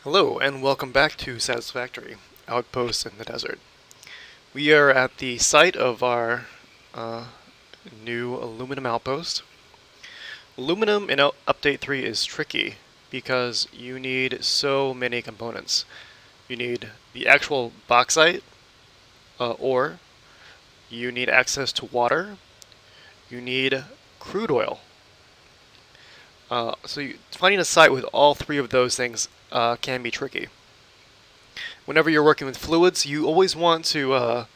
Hello and welcome back to Satisfactory, Outpost in the Desert. We are at the site of our new aluminum outpost. Aluminum in Update 3 is tricky because you need so many components. You need the actual bauxite, ore, you need access to water, you need crude oil. Finding a site with all three of those things can be tricky. Whenever you're working with fluids, you always want to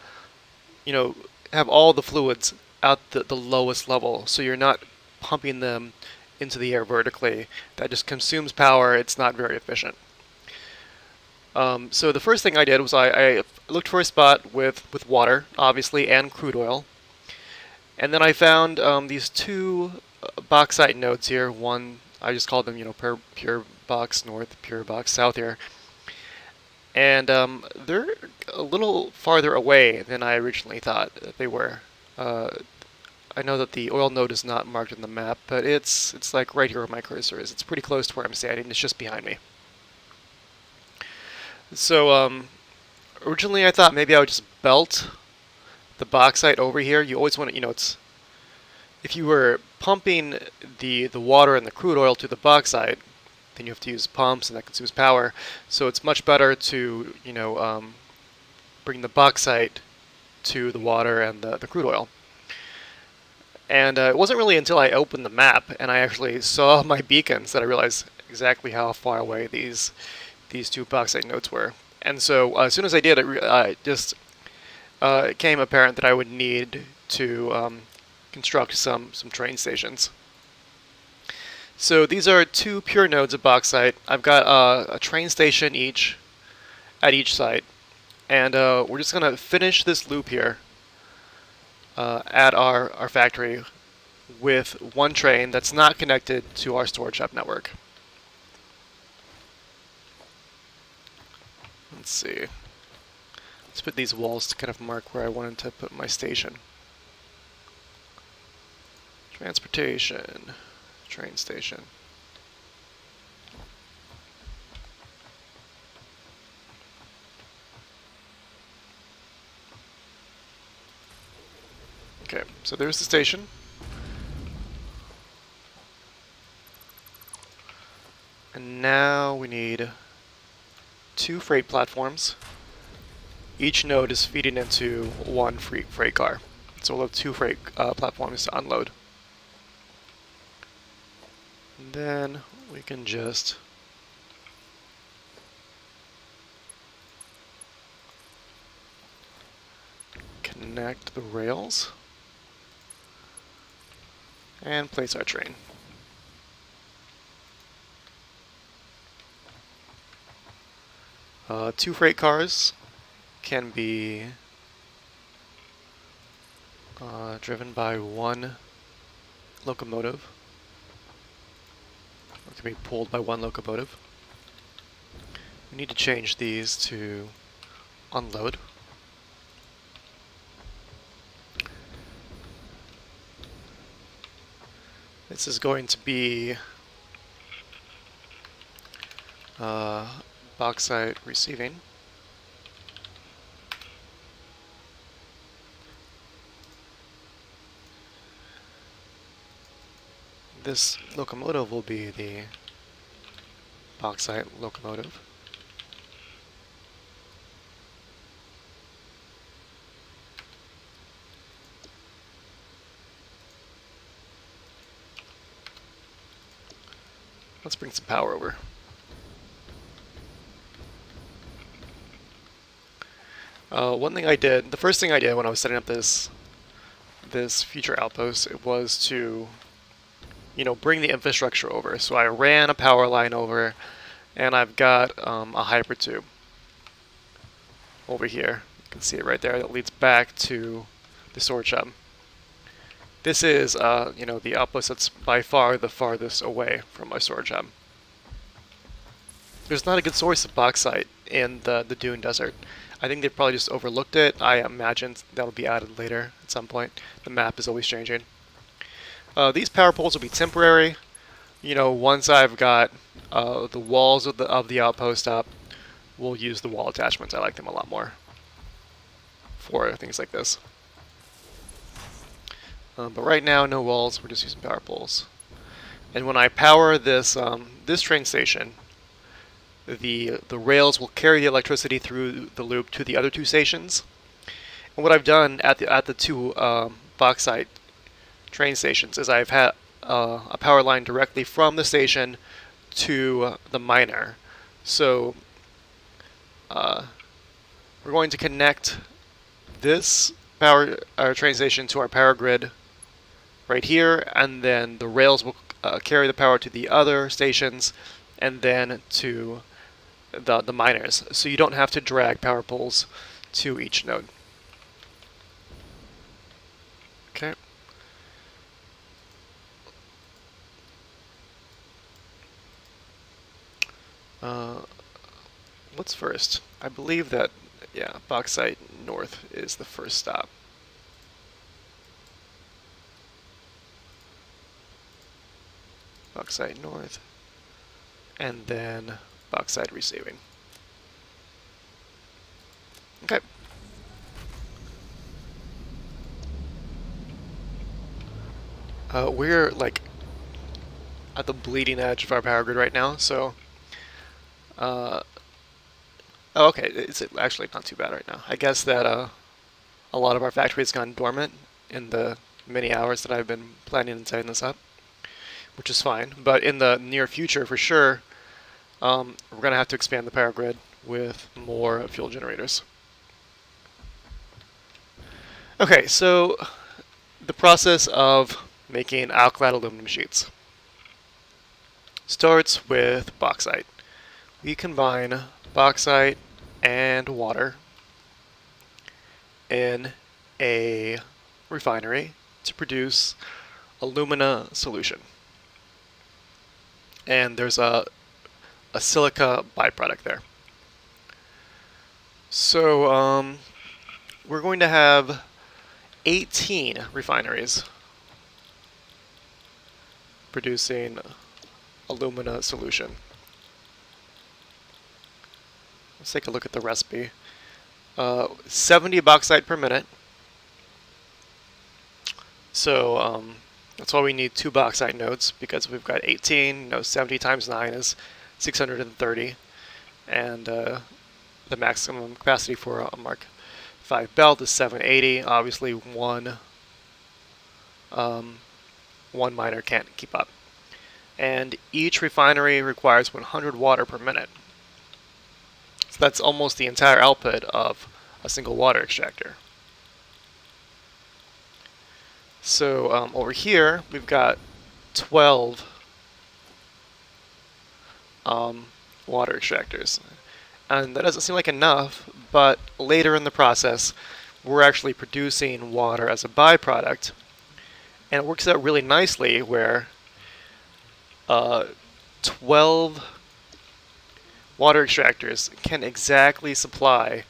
have all the fluids at the lowest level, so you're not pumping them into the air vertically. That just consumes power. It's not very efficient. So the first thing I did was I looked for a spot with water, obviously, and crude oil. And then I found these two bauxite nodes here. One, I just called them, pure box north, pure box south here. And they're a little farther away than I originally thought they were. I know that the oil node is not marked on the map, but it's like right here where my cursor is. It's pretty close to where I'm standing. It's just behind me. So originally I thought maybe I would just belt the bauxite over here. You always want to, it's if you were pumping the water and the crude oil to the bauxite, then you have to use pumps, and that consumes power. So it's much better to bring the bauxite to the water and the crude oil. And it wasn't really until I opened the map and I actually saw my beacons that I realized exactly how far away these two bauxite nodes were. And so as soon as I did, it just became apparent that I would need to construct some train stations. So these are two pure nodes of bauxite. I've got a train station at each site, and we're just going to finish this loop here at our factory with one train that's not connected to our storage hub network. Let's see. Let's put these walls to kind of mark where I wanted to put my station. Transportation. Train station. Okay, so there's the station. And now we need two freight platforms. Each node is feeding into one freight car. So we'll have two freight platforms to unload. And then we can just connect the rails and place our train. Two freight cars can be driven by one locomotive. It can be pulled by one locomotive. We need to change these to unload. This is going to be bauxite receiving. This locomotive will be the bauxite locomotive. Let's bring some power over. One thing I did, the first thing I did when I was setting up this future outpost, it was to bring the infrastructure over. So I ran a power line over, and I've got a hyper tube over here. You can see it right there that leads back to the storage hub. This is the outpost that's by far the farthest away from my storage hub. There's not a good source of bauxite in the Dune Desert. I think they probably just overlooked it. I imagine that'll be added later at some point. The map is always changing. These power poles will be temporary. once I've got the walls of the outpost up, we'll use the wall attachments. I like them a lot more for things like this. But right now, no walls. We're just using power poles. And when I power this this train station, the rails will carry the electricity through the loop to the other two stations. And what I've done at the two bauxite train stations is I've had a power line directly from the station to the miner. So we're going to connect this power train station to our power grid right here, and then the rails will carry the power to the other stations and then to the miners. So you don't have to drag power poles to each node. Okay. What's first? I believe that, yeah, bauxite north is the first stop. Bauxite north, and then bauxite receiving. Okay. We're like at the bleeding edge of our power grid right now, so oh, okay, it's actually not too bad right now. I guess that a lot of our factory has gone dormant in the many hours that I've been planning and setting this up, which is fine. But in the near future, for sure, we're going to have to expand the power grid with more fuel generators. Okay, so the process of making alkylate aluminum sheets starts with bauxite. We combine bauxite and water in a refinery to produce alumina solution. And there's a silica byproduct there. So we're going to have 18 refineries producing alumina solution. Let's take a look at the recipe. 70 bauxite per minute. So that's why we need 2 bauxite nodes, because we've got 18. 70 times 9 is 630, and the maximum capacity for a Mark V belt is 780. Obviously, one miner can't keep up, and each refinery requires 100 water per minute. So that's almost the entire output of a single water extractor. So over here, we've got 12 water extractors. And that doesn't seem like enough, but later in the process, we're actually producing water as a byproduct. And it works out really nicely where 12 water extractors can exactly supply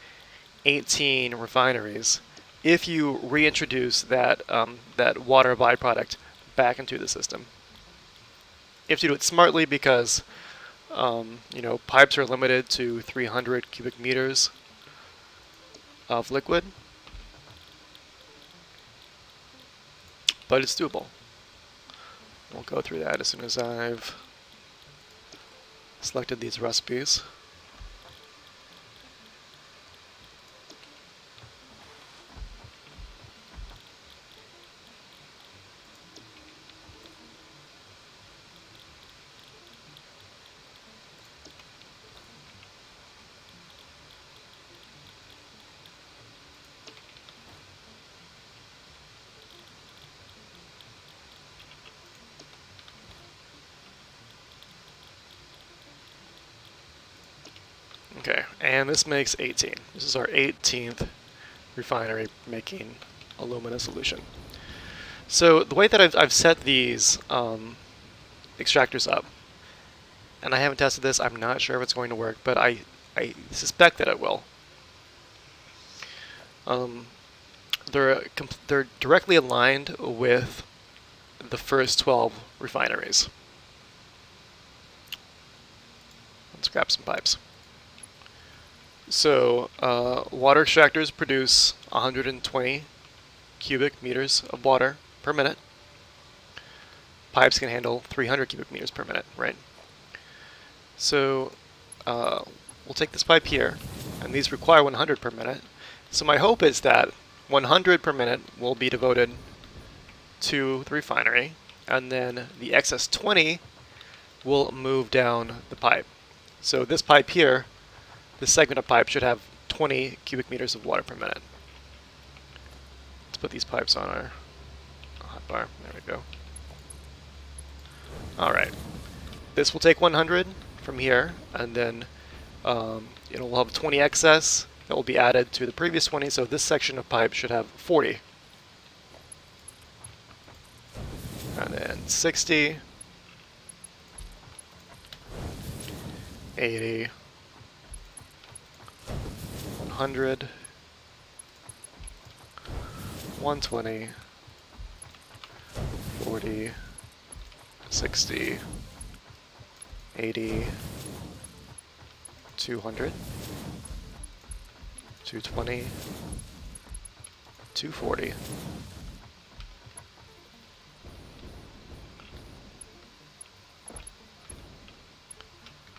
18 refineries if you reintroduce that water byproduct back into the system. You have to do it smartly because pipes are limited to 300 cubic meters of liquid, but it's doable. We'll go through that as soon as I've selected these recipes. Okay, and this makes 18. This is our 18th refinery making alumina solution. So the way that I've set these extractors up, and I haven't tested this, I'm not sure if it's going to work, but I suspect that it will. They're directly aligned with the first 12 refineries. Let's grab some pipes. So water extractors produce 120 cubic meters of water per minute. Pipes can handle 300 cubic meters per minute, right? So we'll take this pipe here, and these require 100 per minute. So my hope is that 100 per minute will be devoted to the refinery, and then the excess 20 will move down the pipe. So this pipe here, this segment of pipe should have 20 cubic meters of water per minute. Let's put these pipes on our hot bar. There we go. Alright. This will take 100 from here, and then we'll have 20 excess that will be added to the previous 20, so this section of pipe should have 40. And then 60, 80, 100, 120, 40, 60, 80, 200, 220, 240.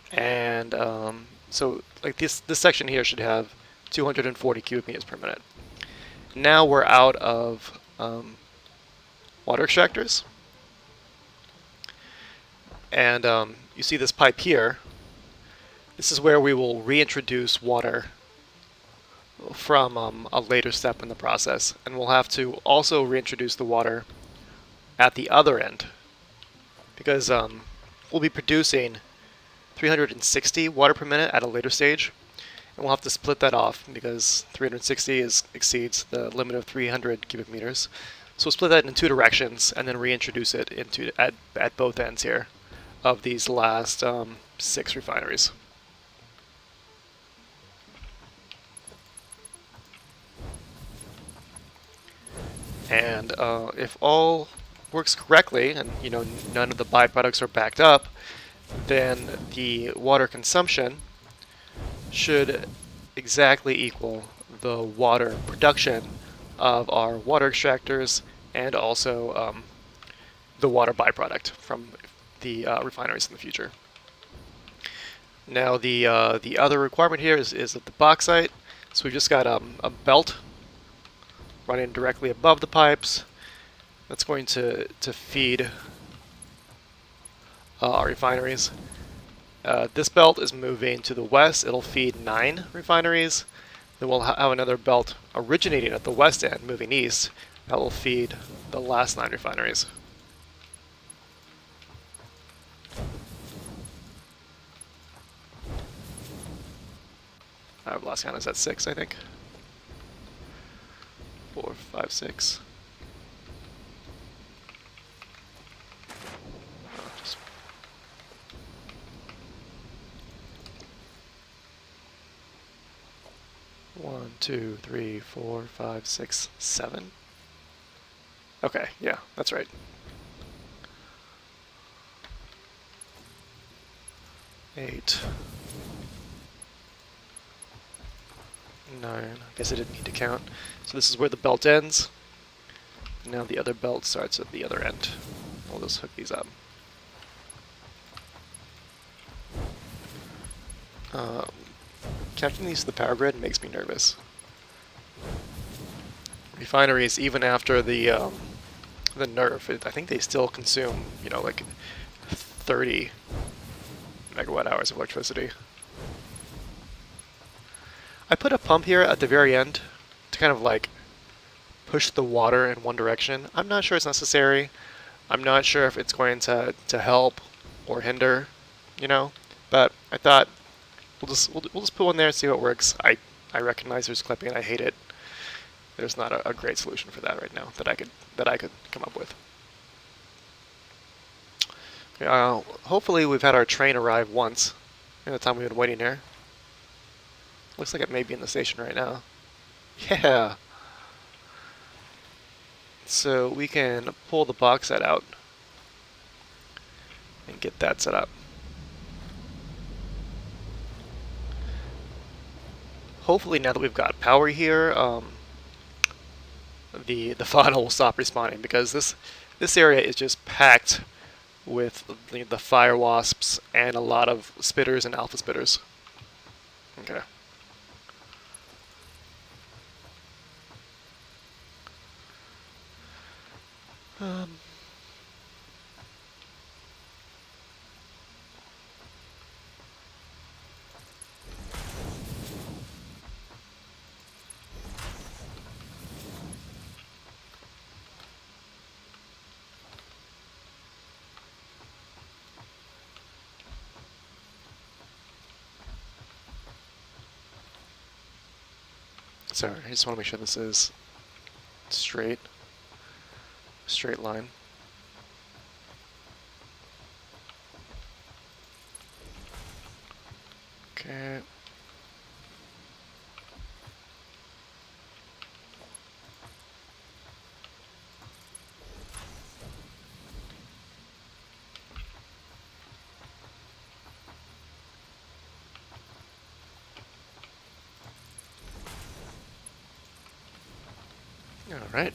And so like this section here should have 240 cubic meters per minute. Now we're out of water extractors. And you see this pipe here. This is where we will reintroduce water from a later step in the process. And we'll have to also reintroduce the water at the other end, because we'll be producing 360 water per minute at a later stage. And we'll have to split that off because 360 exceeds the limit of 300 cubic meters. So we'll split that in two directions and then reintroduce it at both ends here of these last 6 refineries. And if all works correctly, and none of the byproducts are backed up, then the water consumption should exactly equal the water production of our water extractors and also the water byproduct from the refineries in the future. Now the other requirement here is that the bauxite. So we've just got a belt running directly above the pipes that's going to feed our refineries. This belt is moving to the west. It'll feed 9 refineries. Then we'll have another belt originating at the west end, moving east, that will feed the last 9 refineries. Our last count is at 6, I think. 4, 5, 6. 1, 2, 3, 4, 5, 6, 7. Okay, yeah, that's right. 8, 9. I guess I didn't need to count. So this is where the belt ends. Now the other belt starts at the other end. We'll just hook these up. Connecting these to the power grid makes me nervous. Refineries, even after the nerf, I think they still consume, like 30 megawatt hours of electricity. I put a pump here at the very end to kind of like push the water in one direction. I'm not sure it's necessary. I'm not sure if it's going to help or hinder, but I thought we'll just put one there and see how it works. I recognize there's clipping and I hate it. There's not a great solution for that right now that I could come up with. Okay, hopefully we've had our train arrive once in the time we've been waiting here. Looks like it may be in the station right now. Yeah. So we can pull the bauxite out and get that set up. hopefully now that we've got power here, the fauna will stop respawning, because this area is just packed with the fire wasps and a lot of spitters and alpha spitters. Okay. Um, Sorry, I just want to make sure this is straight line. Okay. All right.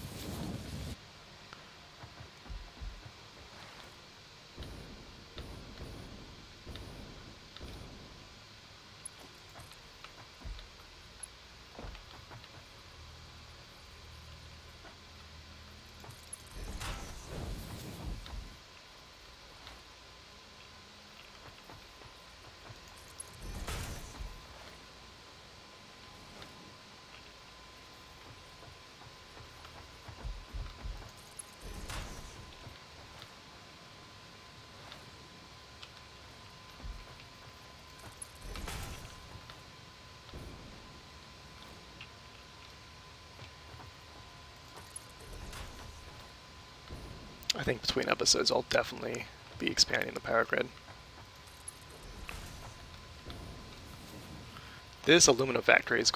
I think between episodes I'll definitely be expanding the power grid. This aluminum factory is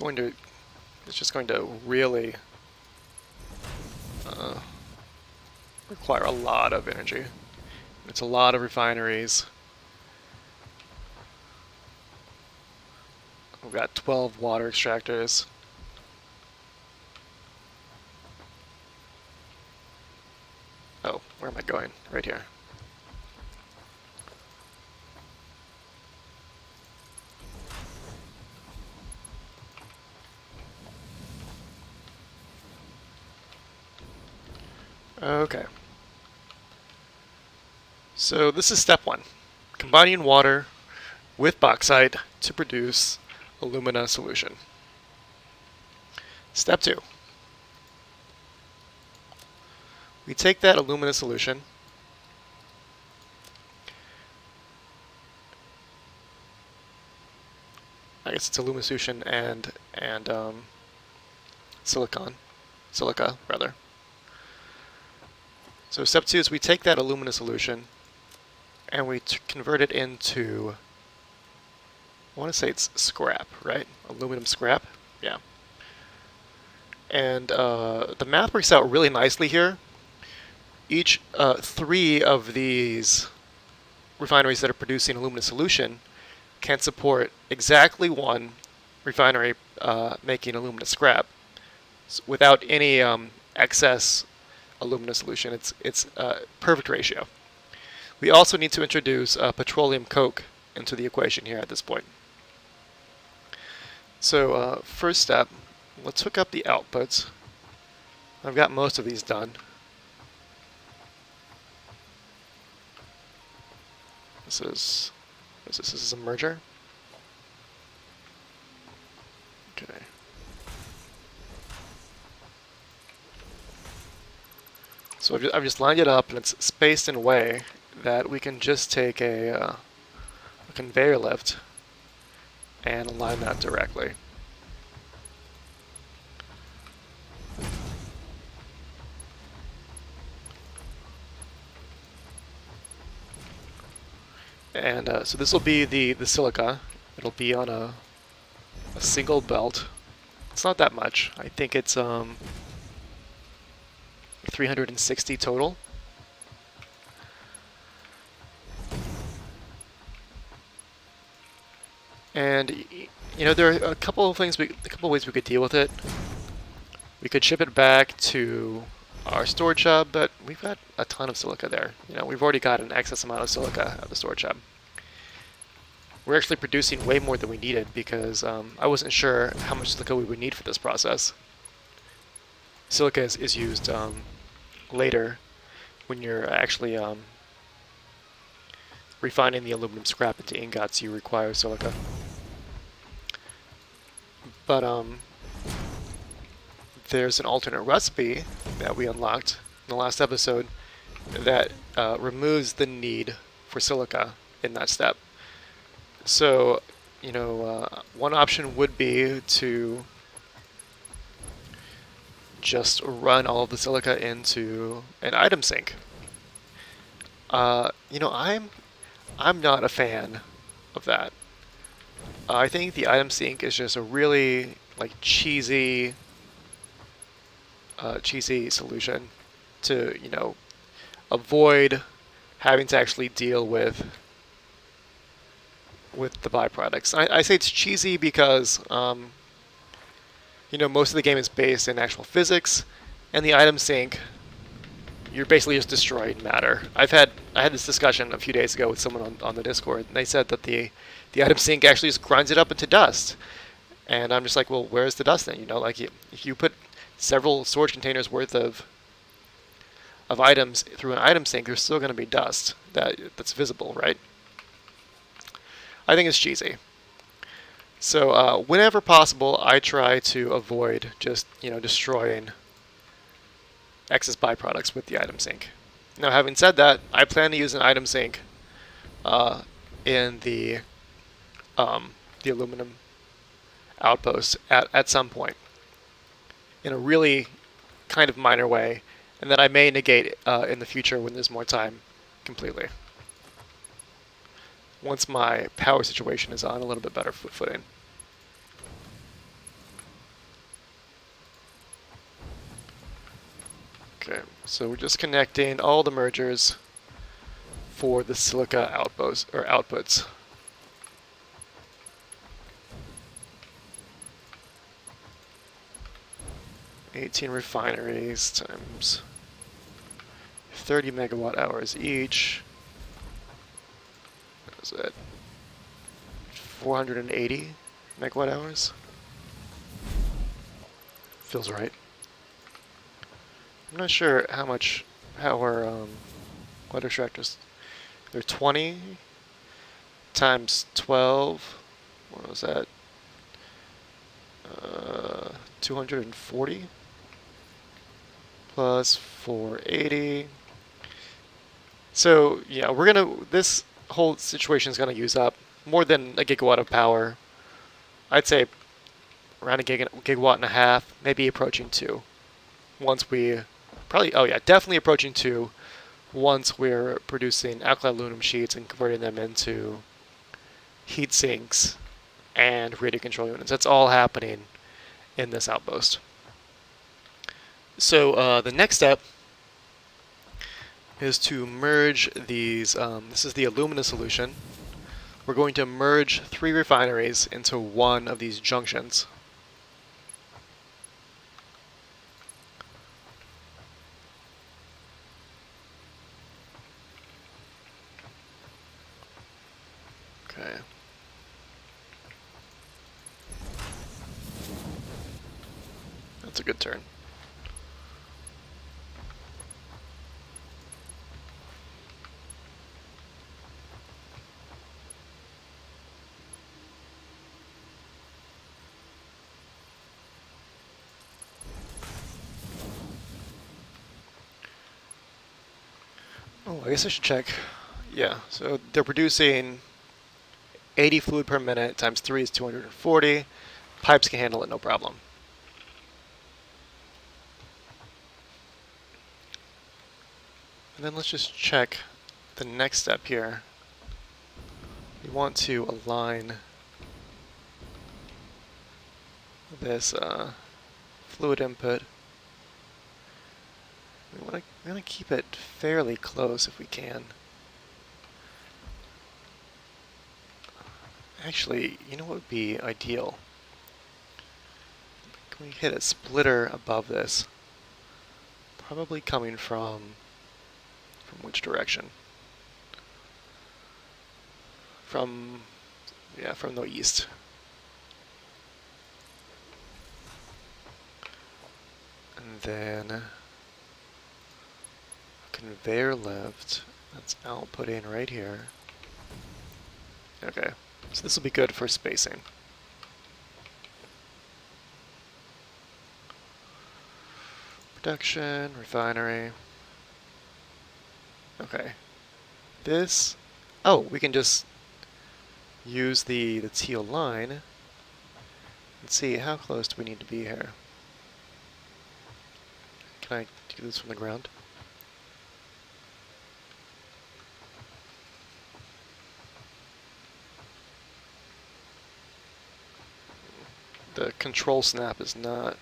just going to really require a lot of energy. It's a lot of refineries. We've got 12 water extractors. Oh, where am I going? Right here. Okay. So this is step one. Combining water with bauxite to produce alumina solution. Step two. We take that alumina solution I guess it's alumina solution and silica rather. So step two is we take that alumina solution and we convert it into, I want to say it's scrap, right? Aluminum scrap, yeah. And the math works out really nicely here. Each 3 of these refineries that are producing alumina solution can support exactly 1 refinery making alumina scrap without any excess alumina solution. It's a perfect ratio. We also need to introduce petroleum coke into the equation here at this point. So first step, let's hook up the outputs. I've got most of these done. This is a merger. Okay. So I've just lined it up, and it's spaced in a way that we can just take a conveyor lift and align that directly. And so this will be the silica. It'll be on a single belt. It's not that much. I think it's 360 total. And there are a couple of ways we could deal with it. We could ship it back to our storage hub, but we've got a ton of silica there. We've already got an excess amount of silica at the storage hub. We're actually producing way more than we needed because I wasn't sure how much silica we would need for this process. Silica is used later when you're actually refining the aluminum scrap into ingots. You require silica. But there's an alternate recipe that we unlocked in the last episode that removes the need for silica in that step. So, one option would be to just run all of the silica into an item sink. I'm not a fan of that. I think the item sink is just a really cheesy solution to avoid having to actually deal with the byproducts. I say it's cheesy because most of the game is based in actual physics, and the item sink, you're basically just destroying matter. I had this discussion a few days ago with someone on the Discord, and they said that the item sink actually just grinds it up into dust. And I'm just like, well, where's the dust then? If you put several storage containers worth of items through an item sink, there's still going to be dust that's visible, right? I think it's cheesy. So whenever possible, I try to avoid just destroying excess byproducts with the item sink. Now, having said that, I plan to use an item sink in the aluminum outpost at some point in a really kind of minor way, and that I may negate in the future when there's more time completely. Once my power situation is on a little bit better footing. Okay, so we're just connecting all the mergers for the silica outputs. $18 refineries times 30 megawatt hours each. What is that? 480 megawatt hours? Feels right. I'm not sure how our weather extractors. They're 20 times 12. What was that? 240 plus 480. So yeah, this whole situation is gonna use up more than a gigawatt of power. I'd say around a gigawatt and a half, maybe approaching 2. Once we definitely approaching 2 once we're producing alkali aluminum sheets and converting them into heat sinks and radio control units. That's all happening in this outpost. So the next step is to merge these. This is the alumina solution. We're going to merge 3 refineries into one of these junctions. Okay. That's a good turn. Oh, I guess I should check. Yeah, so they're producing 80 fluid per minute times 3 is 240. Pipes can handle it, no problem. And then let's just check the next step here. We want to align this fluid input. We want to keep it fairly close if we can. Actually, you know what would be ideal? Can we hit a splitter above this? Probably coming from which direction? From, yeah, from the east. And then a conveyor lift that's outputting right here. Okay, so this will be good for spacing. Production, refinery. Okay. This, oh, we can just use the teal line. Let's see, how close do we need to be here? Can I do this from the ground? The control snap is not...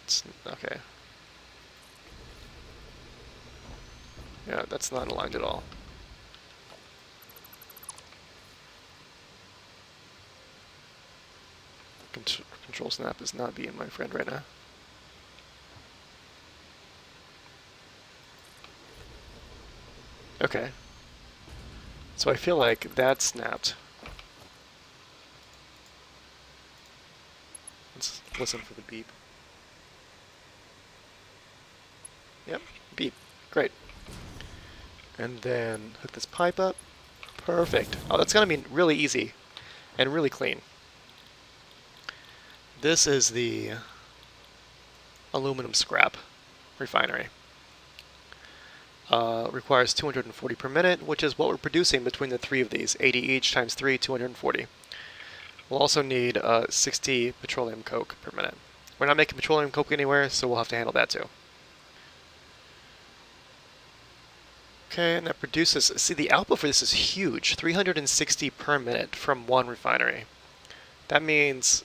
It's, okay. Yeah, that's not aligned at all. Control snap is not being my friend right now. Okay. So I feel like that snapped. Let's listen for the beep. Yep, beep. Great. And then hook this pipe up. Perfect. Oh, that's gonna be really easy and really clean. This is the aluminum scrap refinery. Requires 240 per minute, which is what we're producing between the three of these. 80 each times 3, 240. We'll also need 60 petroleum coke per minute. We're not making petroleum coke anywhere, so we'll have to handle that too. Okay, and that produces, see, the output for this is huge, 360 per minute from one refinery. That means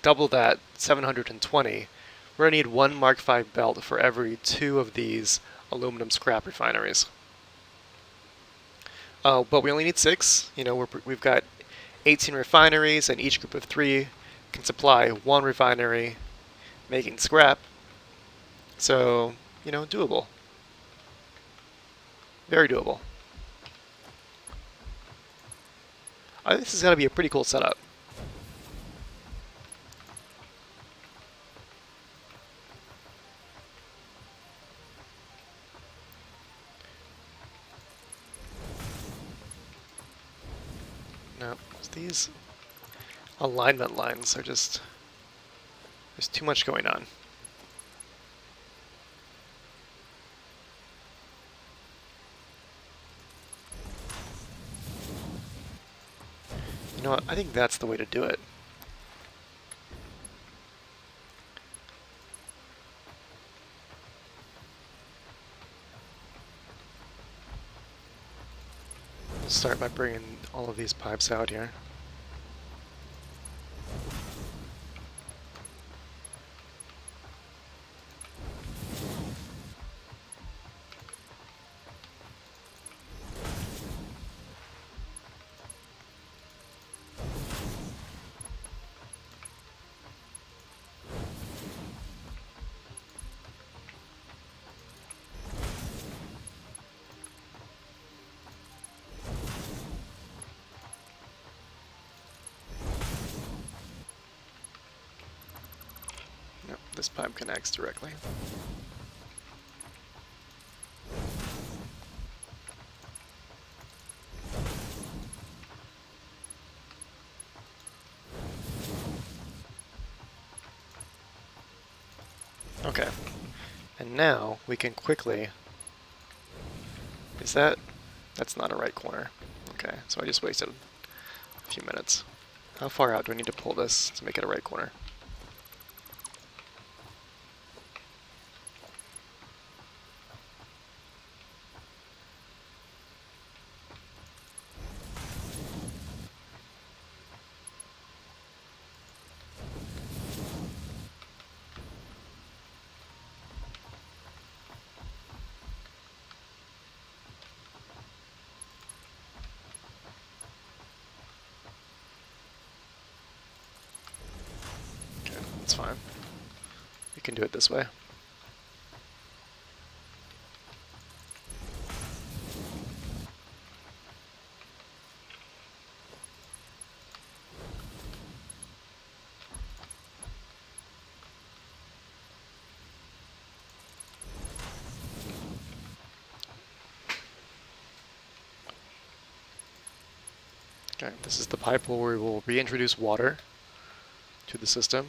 double that, 720. We're going to need one Mark V belt for every 2 of these aluminum scrap refineries. But we only need 6. You know, we've got 18 refineries, and each group of 3 can supply 1 refinery making scrap. So, you know, doable. Very doable. I think this is going to be a pretty cool setup. No, these alignment lines are just... There's too much going on. You know what? I think that's the way to do it. We'll start by bringing all of these pipes out here. Yep, this pipe connects directly. Okay, and now we can quickly... Is that... That's not a right corner. Okay, so I just wasted a few minutes. How far out do I need to pull this to make it a right corner? That's fine. You can do it this way. Okay, this is the pipe where we will reintroduce water to the system.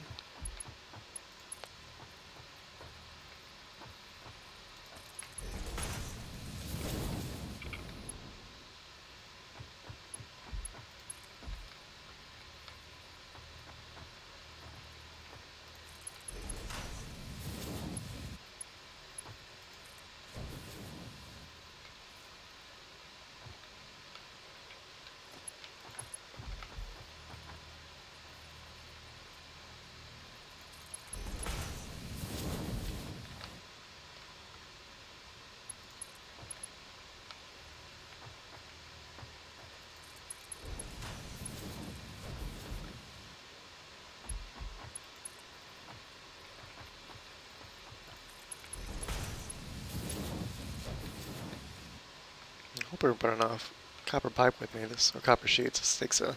I hope we're putting enough copper pipe with me, or copper sheets. This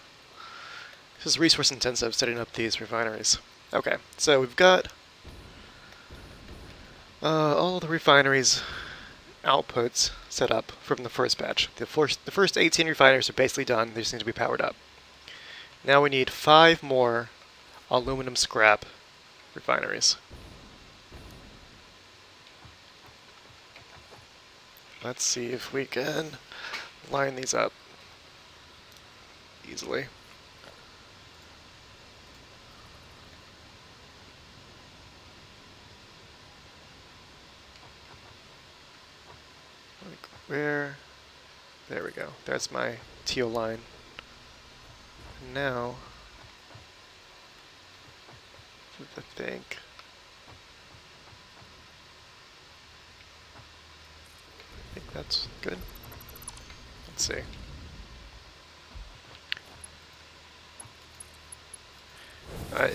is resource intensive setting up these refineries. Okay, so we've got all the refineries outputs set up from the first batch. The first 18 refineries are basically done. They just need to be powered up. Now we need 5 more aluminum scrap refineries. Let's see if we can line these up easily. Like where? There we go. There's my teal line. Now, I think that's good. Let's see.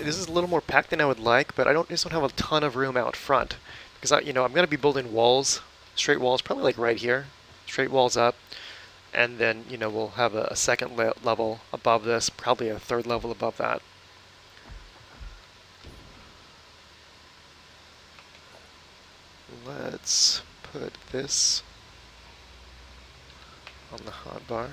This is a little more packed than I would like, but just don't have a ton of room out front because I'm going to be building walls, straight walls, probably like right here, straight walls up, and then we'll have a second level above this, probably a third level above that. Let's put this on the hotbar.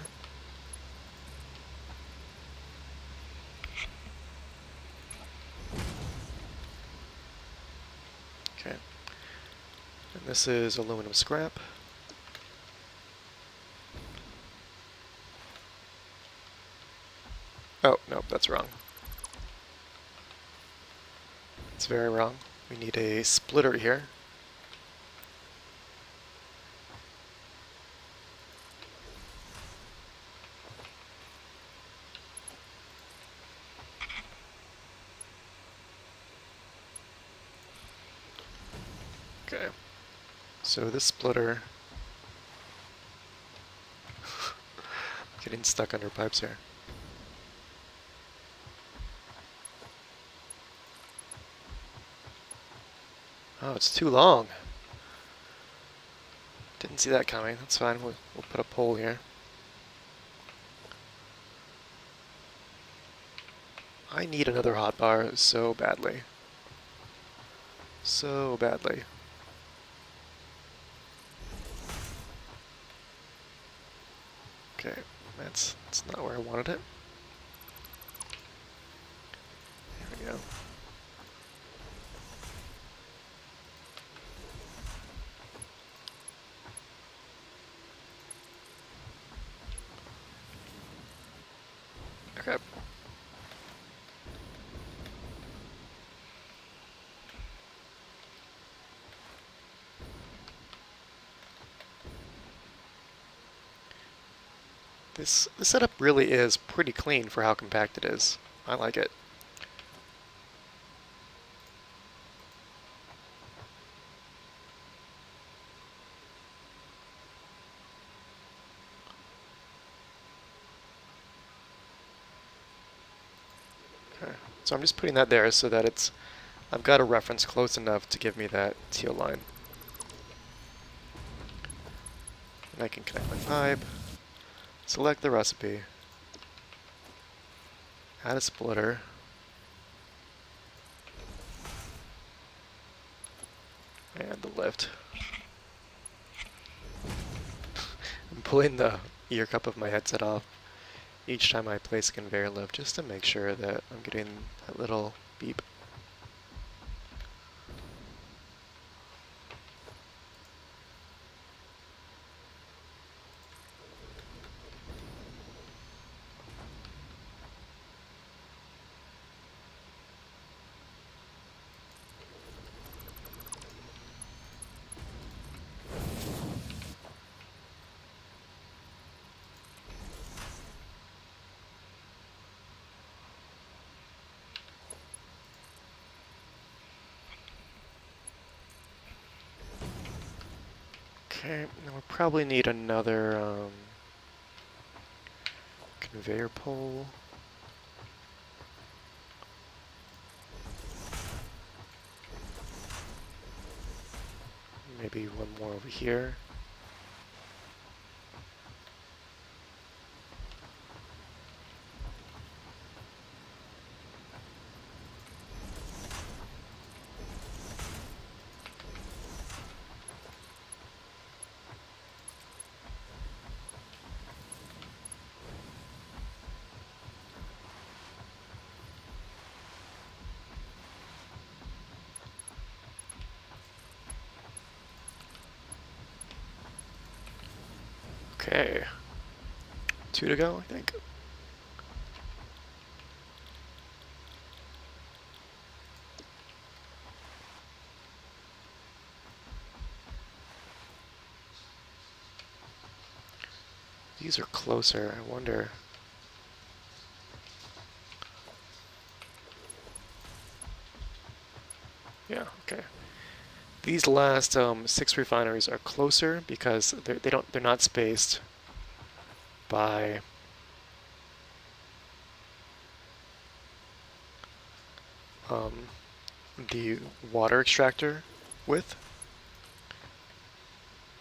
Okay. And this is aluminum scrap. Oh, no, that's wrong. It's very wrong. We need a splitter here. Okay, so this splitter, getting stuck under pipes here. Oh, it's too long. Didn't see that coming. That's fine. We'll put a pole here. I need another hotbar so badly. So badly. Okay, that's not where I wanted it. There we go. Okay. This setup really is pretty clean for how compact it is. I like it. Okay, so I'm just putting that there so that it's I've got a reference close enough to give me that teal line. And I can connect my pipe, select the recipe, add a splitter, and the lift. I'm pulling the ear cup of my headset off each time I place a conveyor lift just to make sure that I'm getting that little beep. Okay, now we'll probably need another conveyor pole. Maybe one more over here. Okay, 2 to go, I think. These are closer, I wonder. Yeah, okay. These last 6 refineries are closer because they're not spaced by the water extractor width,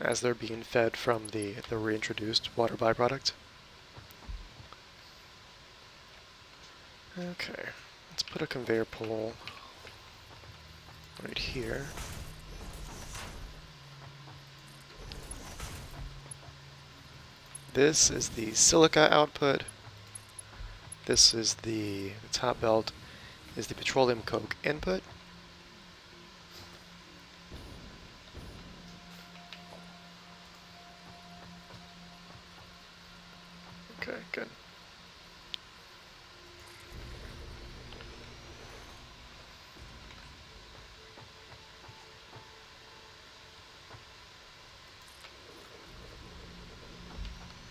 as they're being fed from the reintroduced water byproduct. Okay, let's put a conveyor pole right here. This is the silica output. This is the top belt is the petroleum coke input. Okay, good.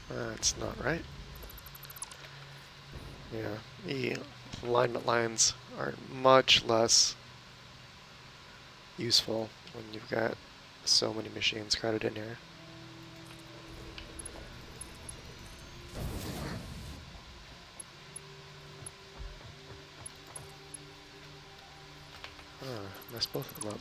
That's not right. Yeah, the alignment lines are much less useful when you've got so many machines crowded in here. Messed both of them up.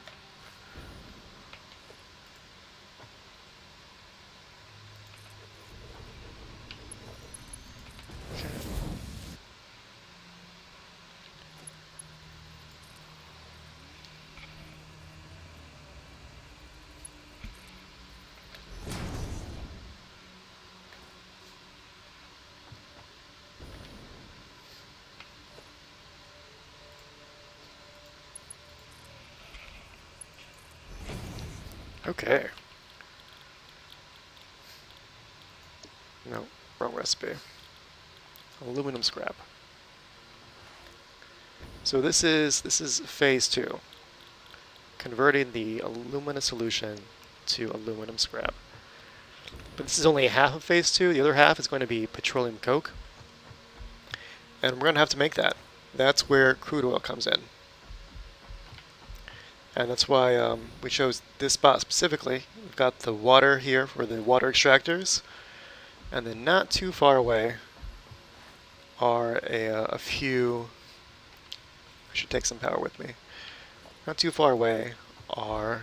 Okay. No, wrong recipe. Aluminum scrap. So this is phase 2, converting the alumina solution to aluminum scrap. But this is only half of phase 2. The other half is going to be petroleum coke, and we're going to have to make that. That's where crude oil comes in. And that's why we chose this spot specifically. We've got the water here for the water extractors, and then not too far away are a few. I should take some power with me. Not too far away are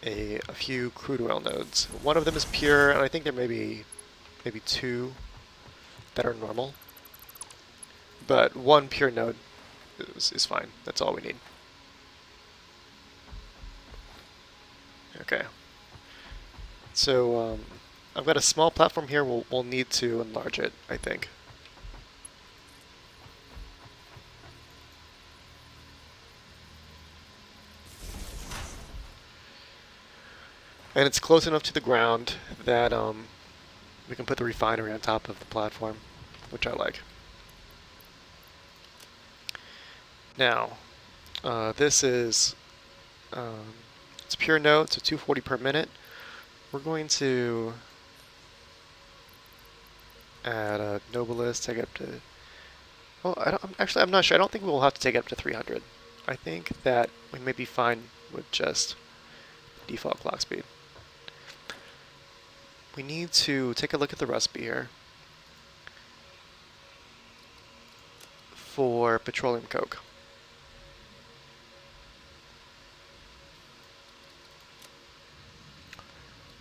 a few crude oil nodes. One of them is pure, and I think there may be maybe two that are normal. But one pure node is fine. That's all we need. Okay. So I've got a small platform here. We'll need to enlarge it, I think. And it's close enough to the ground that we can put the refinery on top of the platform, which I like. Now, this is it's pure node, so 240 per minute. We're going to add a noblest, take it up to. Well, I'm not sure. I don't think we'll have to take it up to 300. I think that we may be fine with just default clock speed. We need to take a look at the recipe here for petroleum coke.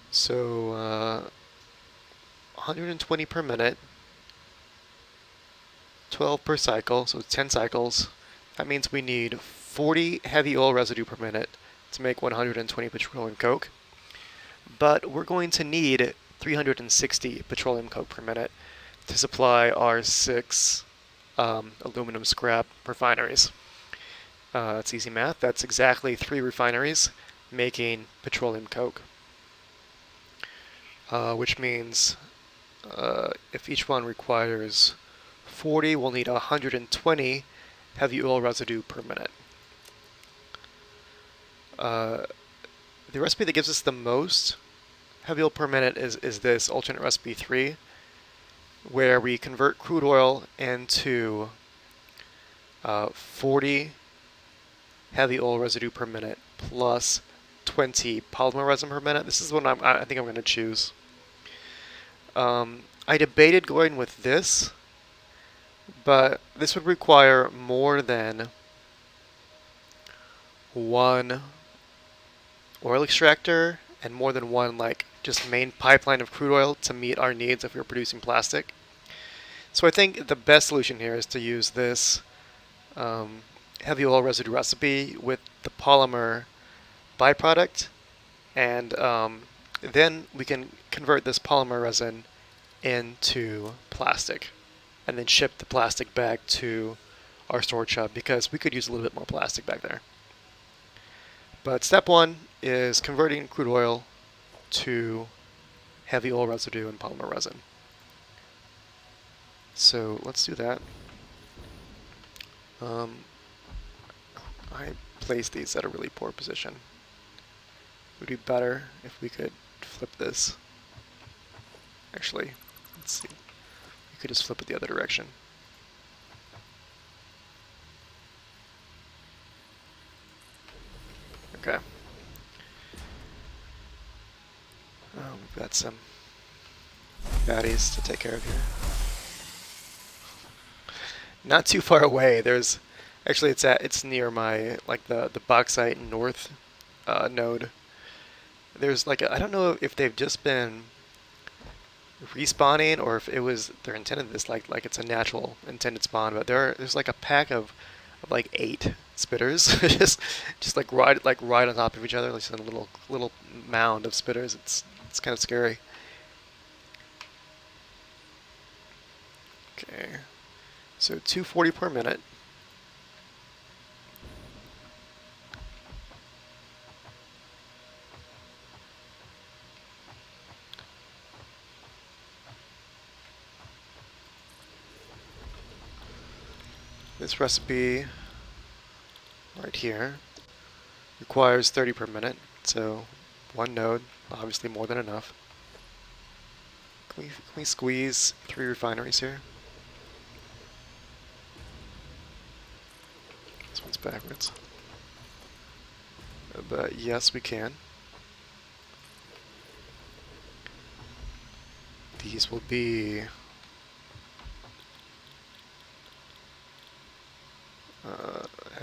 So 120 per minute, 12 per cycle, so 10 cycles. That means we need 40 heavy oil residue per minute to make 120 petroleum coke. But we're going to need 360 petroleum coke per minute to supply our 6 aluminum scrap refineries. That's easy math. That's exactly 3 refineries making petroleum coke. Which means if each one requires 40, we'll need 120 heavy oil residue per minute. The recipe that gives us the most heavy oil per minute is this alternate recipe 3, where we convert crude oil into 40 heavy oil residue per minute plus 20 polymer resin per minute. This is what I think I'm going to choose. I debated going with this, but this would require more than one oil extractor and more than one just main pipeline of crude oil to meet our needs if we were producing plastic. So I think the best solution here is to use this heavy oil residue recipe with the polymer byproduct, and then we can convert this polymer resin into plastic and then ship the plastic back to our storage hub, because we could use a little bit more plastic back there. But step 1 is converting crude oil to heavy oil residue and polymer resin. So let's do that. I placed these at a really poor position. It would be better if we could flip this. Actually, let's see. We could just flip it the other direction. Okay. We've got some baddies to take care of here. Not too far away. There's actually it's near my the bauxite north node. There's I don't know if they've just been respawning or if it was they're intended this like it's a natural intended spawn, but there's a pack of 8 spitters just right on top of each other, like a little mound of spitters. It's kind of scary. Okay, so 240 per minute. This recipe right here requires 30 per minute, so 1 node, obviously more than enough. Can we squeeze 3 refineries here? This one's backwards. But yes, we can. These will be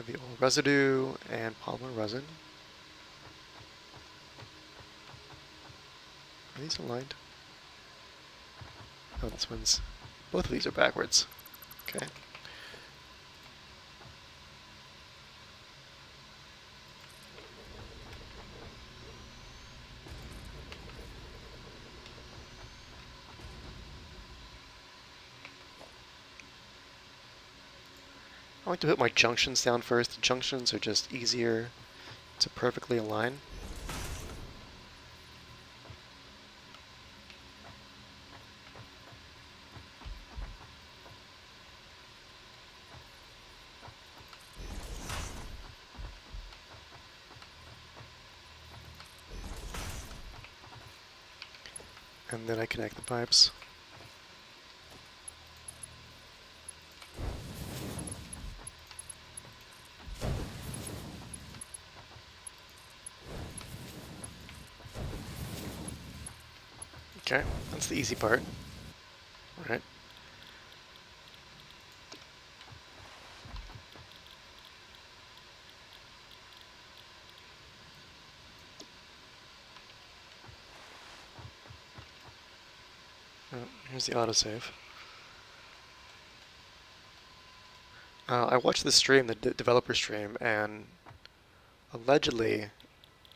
heavy oil residue and polymer resin. Are these aligned? Oh, this one's... Both of these are backwards. Okay. I like to put my junctions down first. The junctions are just easier to perfectly align. And then I connect the pipes. Okay, that's the easy part. All right. Here's the autosave. I watched the stream, the developer stream, and allegedly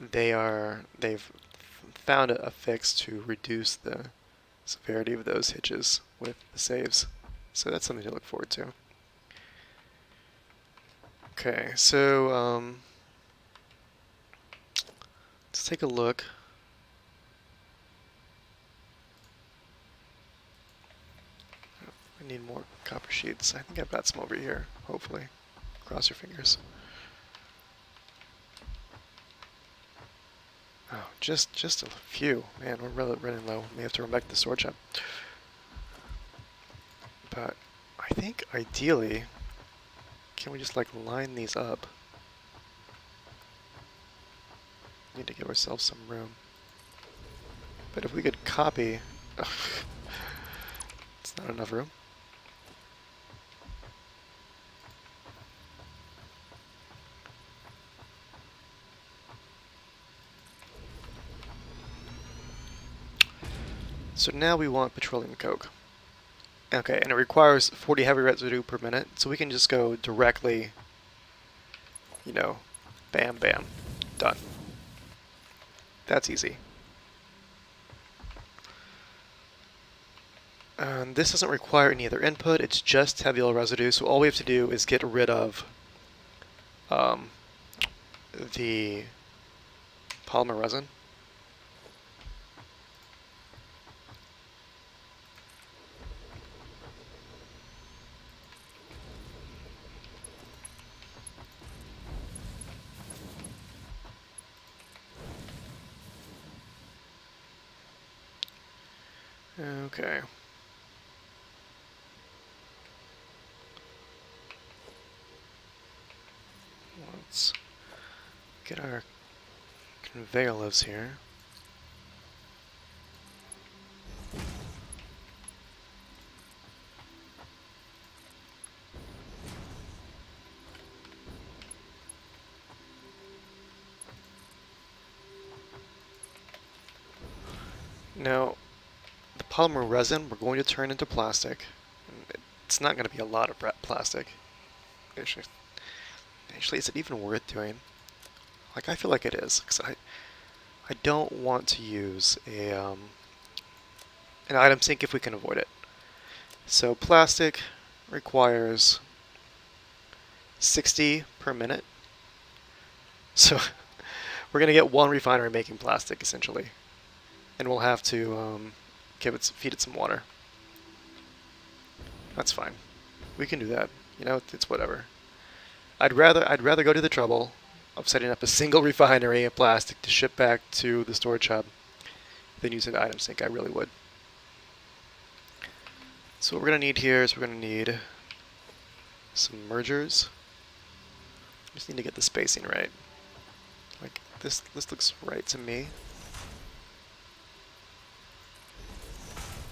they've found a fix to reduce the severity of those hitches with the saves. So that's something to look forward to. Okay, so let's take a look. I need more copper sheets. I think I've got some over here, hopefully. Cross your fingers. Oh, just a few. Man, we're really running low. We have to run back to the storage shop. But I think ideally, can we just like line these up? Need to give ourselves some room. But if we could copy, it's not enough room. So now we want petroleum coke. Okay, and it requires 40 heavy residue per minute, so we can just go directly, you know, bam, bam, done. That's easy. This doesn't require any other input, it's just heavy oil residue, so all we have to do is get rid of the polymer resin. Okay. Let's get our conveyor lifts here. Now, the polymer resin we're going to turn into plastic. It's not going to be a lot of plastic. Actually, is it even worth doing? Like, I feel like it is, because I don't want to use an item sink if we can avoid it. So plastic requires 60 per minute. So we're going to get one refinery making plastic, essentially. And we'll have to feed it some water. That's fine. We can do that. You know, it's whatever. I'd rather go to the trouble of setting up a single refinery of plastic to ship back to the storage hub than use an item sink. I really would. So what we're going to need here is we're going to need some mergers. Just need to get the spacing right. Like this looks right to me.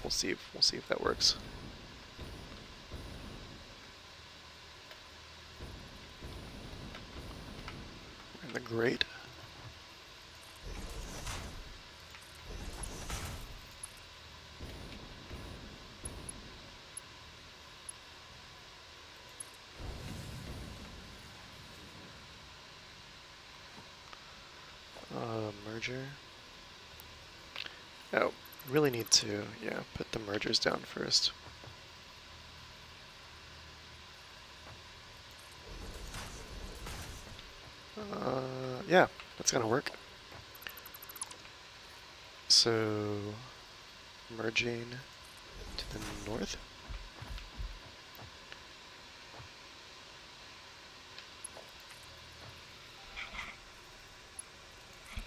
We'll see if that works. the grate. Merger. Oh, really need to, yeah, put the mergers down first. Yeah, that's gonna work. So, merging to the north.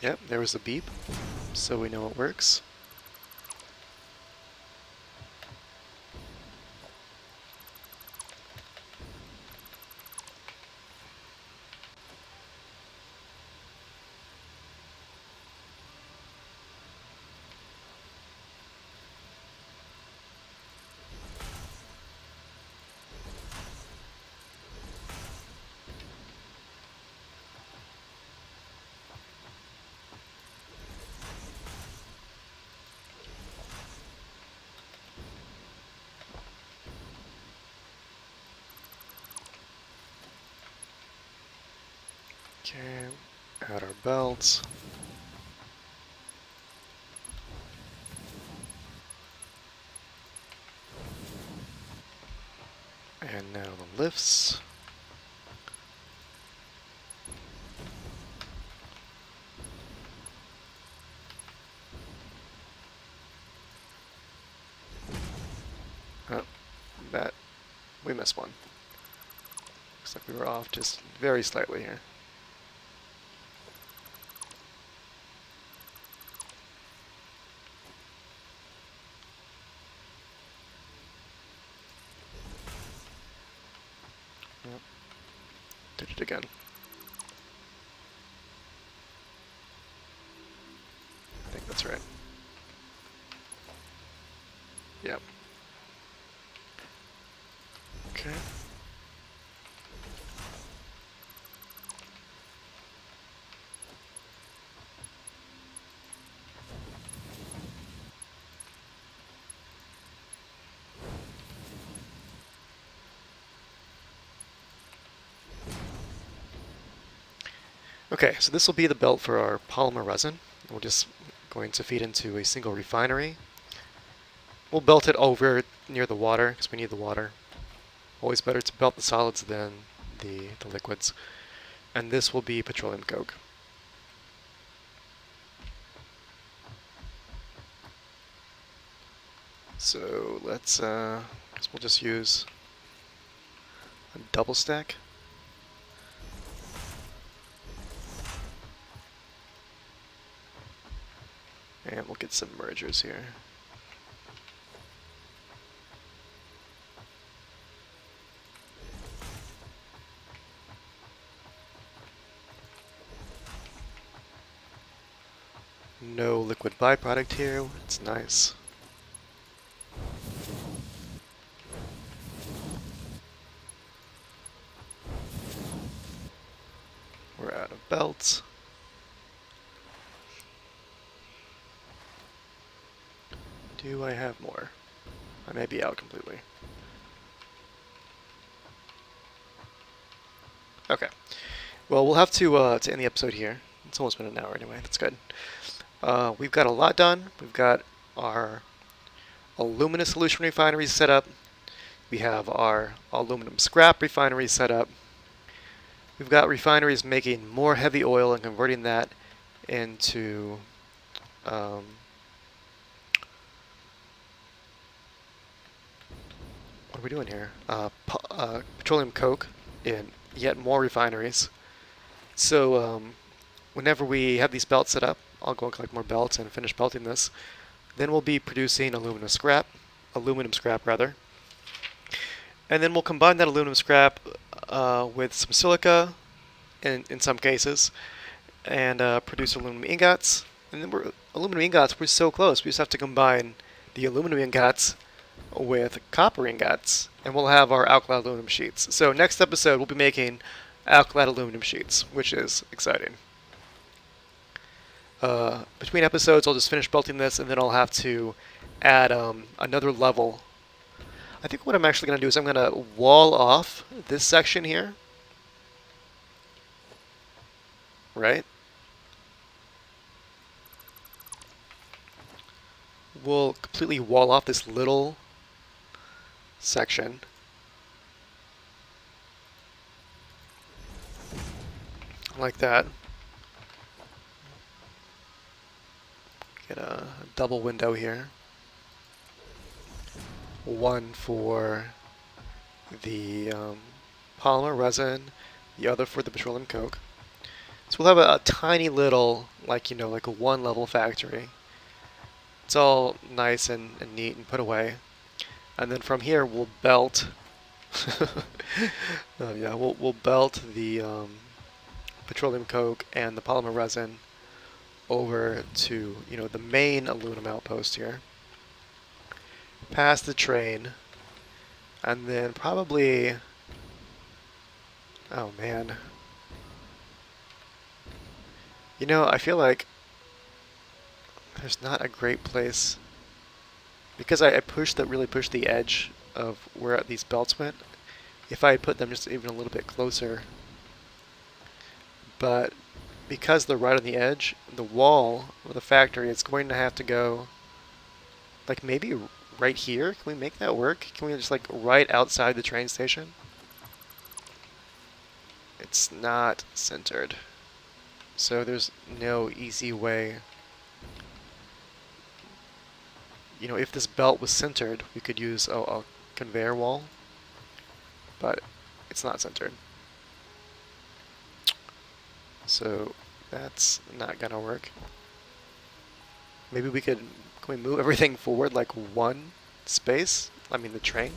Yep, there was the beep, so we know it works. Okay, add our belts. And now the lifts. Oh, we missed one. Looks like we were off just very slightly here. Yep. Did it again. I think that's right. Yep. Okay. Okay, so this will be the belt for our polymer resin. We're just going to feed into a single refinery. We'll belt it over near the water because we need the water. Always better to belt the solids than the liquids. And this will be petroleum coke. So let's, guess we'll just use a double stack. And we'll get some mergers here. No liquid byproduct here, it's nice. We're out of belts. Do I have more? I may be out completely. Okay. Well, we'll have to end the episode here. It's almost been an hour anyway. That's good. We've got a lot done. We've got our aluminum solution refineries set up. We have our aluminum scrap refineries set up. We've got refineries making more heavy oil and converting that into what are we doing here? Petroleum coke in yet more refineries. So whenever we have these belts set up, I'll go and collect more belts and finish belting this. Then we'll be producing aluminum scrap rather. And then we'll combine that aluminum scrap with some silica in some cases and produce aluminum ingots. And then aluminum ingots, we're so close. We just have to combine the aluminum ingots with copper ingots, and we'll have our alkali aluminum sheets. So next episode, we'll be making alkylate aluminum sheets, which is exciting. Between episodes, I'll just finish belting this, and then I'll have to add another level. I think what I'm actually going to do is I'm going to wall off this section here, right? We'll completely wall off this little section. Like that. Get a double window here. One for the polymer resin, the other for the petroleum coke. So we'll have a tiny little, like a one-level factory. It's all nice and neat and put away. And then from here we'll belt. Yeah, we'll belt the petroleum coke and the polymer resin over to the main aluminum outpost here. Past the train, and then probably. Oh man. I feel like there's not a great place because I really pushed the edge of where these belts went. If I had put them just even a little bit closer, but because they're right on the edge, the wall of the factory is going to have to go like maybe right here. Can we make that work? Can we just like right outside the train station? It's not centered, so there's no easy way. If this belt was centered, we could use a conveyor wall, but it's not centered. So that's not gonna work. Maybe can we move everything forward like one space? I mean the train.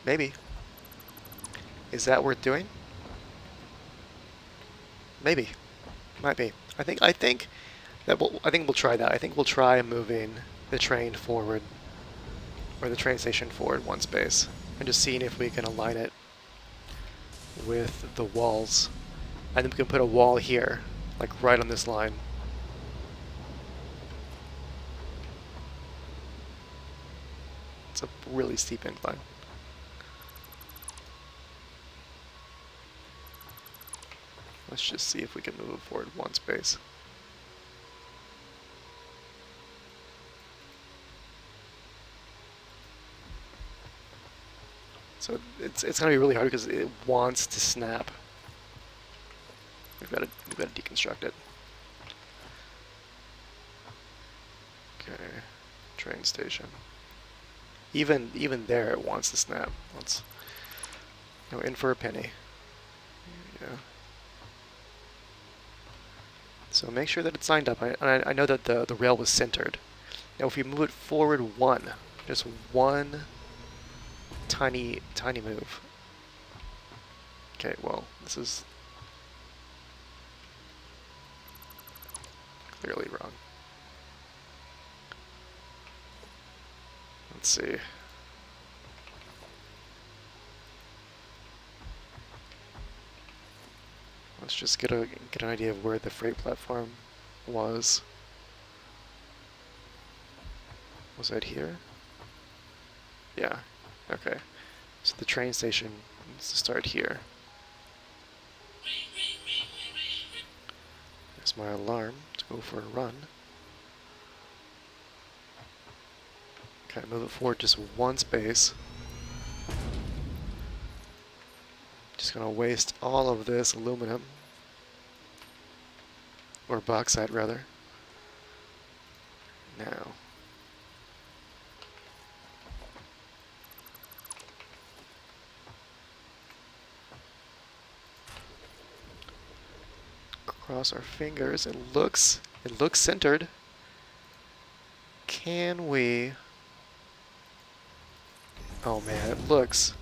Maybe. Is that worth doing? Maybe. Might be. I think we'll try that. I think we'll try moving the train forward, or the train station forward one space, and just seeing if we can align it with the walls. And then we can put a wall here, like right on this line. It's a really steep incline. Let's just see if we can move it forward one space. So it's gonna be really hard because it wants to snap. We've got to deconstruct it. Okay, train station. Even there, it wants to snap. Let's in for a penny. Yeah. So make sure that it's lined up. I know that the rail was centered. Now if we move it forward just one tiny move. Okay, well, this is clearly wrong. Let's see. Let's just get an idea of where the freight platform was. Was that here? Yeah. Okay. So the train station needs to start here. There's my alarm to go for a run. Okay, move it forward just one space. Just gonna waste all of this aluminum. Or bauxite, rather. Now. Cross our fingers. It looks centered. Can we? Oh man, it looks.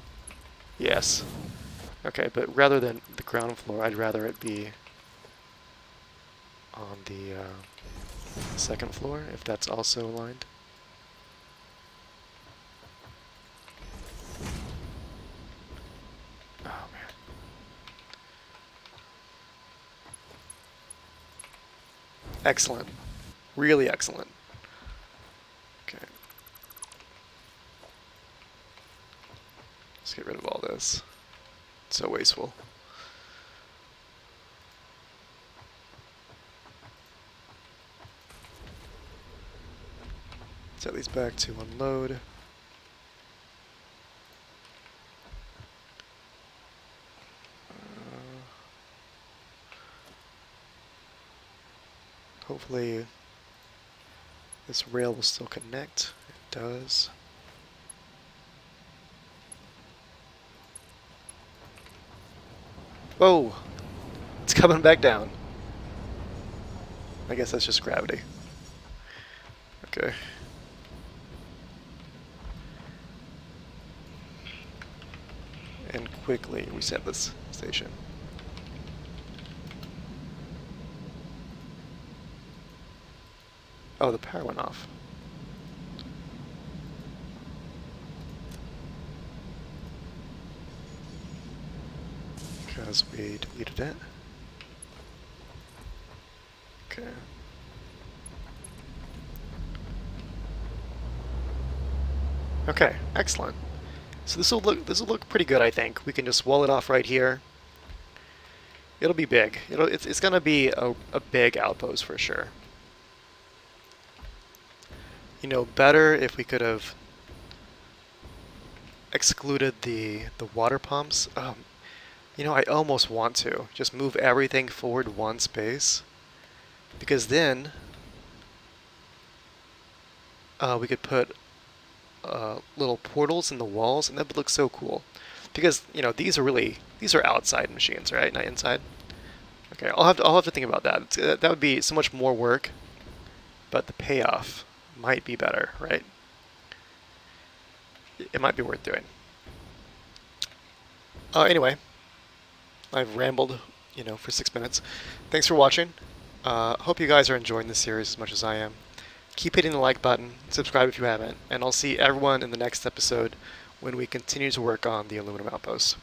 Yes. Okay, but rather than the ground floor, I'd rather it be on the second floor, if that's also aligned. Excellent. Really excellent. Okay. Let's get rid of all this. It's so wasteful. Set these back to unload. Hopefully this rail will still connect. It does. Whoa! It's coming back down. I guess that's just gravity. Okay. And quickly reset this station. Oh, the power went off. Because we deleted it. Okay. Okay, excellent. So this will look pretty good, I think. We can just wall it off right here. It'll be big. It's gonna be a big outpost for sure. You know, better if we could have excluded the water pumps. You know, I almost want to just move everything forward one space, because then we could put little portals in the walls, and that would look so cool. Because you know these are outside machines, right? Not inside. Okay, I'll have to think about that. That would be so much more work, but the payoff might be better, right? It might be worth doing. Anyway, I've rambled, you know, for 6 minutes. Thanks for watching. Hope you guys are enjoying this series as much as I am. Keep hitting the like button, subscribe if you haven't, and I'll see everyone in the next episode when we continue to work on the aluminum outposts.